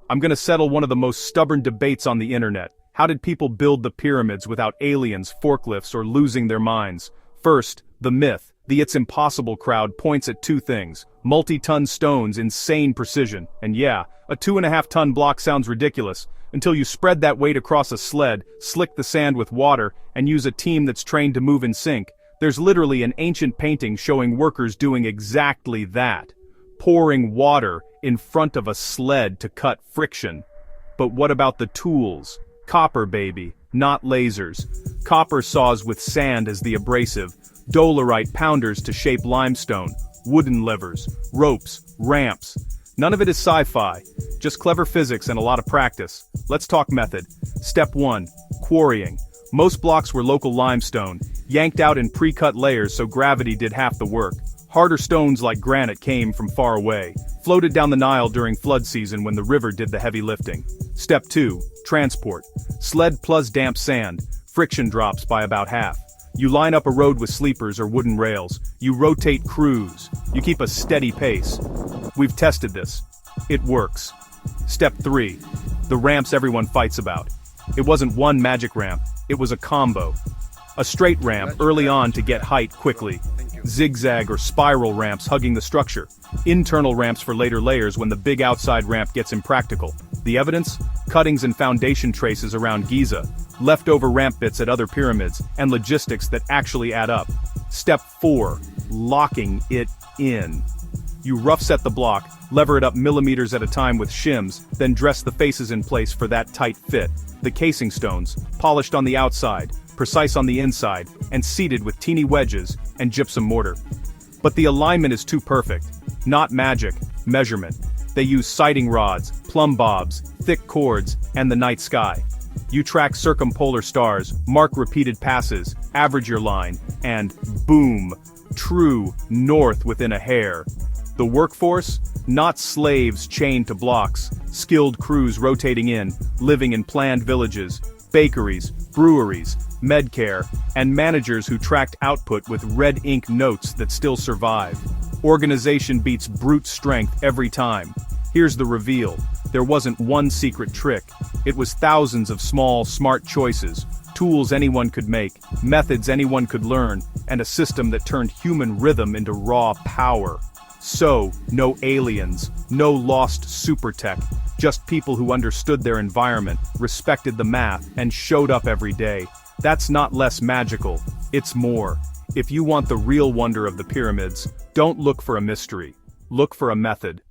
I'm gonna settle one of the most stubborn debates on the internet. How did people build the pyramids without aliens, forklifts, or losing their minds? First, the myth. The "it's impossible" crowd points at two things: multi-ton stones, insane precision, and yeah, a 2.5-ton block sounds ridiculous, until you spread that weight across a sled, slick the sand with water, and use a team that's trained to move in sync. There's literally an ancient painting showing workers doing exactly that. Pouring water in front of a sled to cut friction. But what about the tools? Copper, baby, not lasers. Copper saws with sand as the abrasive, dolerite pounders to shape limestone, wooden levers, ropes, ramps. None of it is sci-fi, just clever physics and a lot of practice. Let's talk method. Step 1. Quarrying. Most blocks were local limestone, yanked out in pre-cut layers so gravity did half the work. Harder stones like granite came from far away, floated down the Nile during flood season when the river did the heavy lifting. Step 2. Transport. Sled plus damp sand, friction drops by about half. You line up a road with sleepers or wooden rails. You rotate crews. You keep a steady pace. We've tested this. It works. Step 3. The ramps everyone fights about. It wasn't one magic ramp, it was a combo. A straight ramp early on to get height quickly. Zigzag or spiral ramps hugging the structure. Internal ramps for later layers when the big outside ramp gets impractical. The evidence? Cuttings and foundation traces around Giza, leftover ramp bits at other pyramids, and logistics that actually add up. Step 4. Locking it in. You rough set the block, lever it up millimeters at a time with shims, then dress the faces in place for that tight fit. The casing stones, polished on the outside, precise on the inside, and seated with teeny wedges and gypsum mortar. But the alignment is too perfect. Not magic, measurement. They use sighting rods, plumb bobs, thick cords, and the night sky. You track circumpolar stars, mark repeated passes, average your line, and boom, true north within a hair. The workforce? Not slaves chained to blocks, skilled crews rotating in, living in planned villages, bakeries, breweries, medcare, and managers who tracked output with red ink notes that still survive. Organization beats brute strength every time. Here's the reveal. There wasn't one secret trick. It was thousands of small, smart choices, tools anyone could make, methods anyone could learn, and a system that turned human rhythm into raw power. So, no aliens, no lost super tech, just people who understood their environment, respected the math, and showed up every day. That's not less magical, it's more. If you want the real wonder of the pyramids, don't look for a mystery. Look for a method.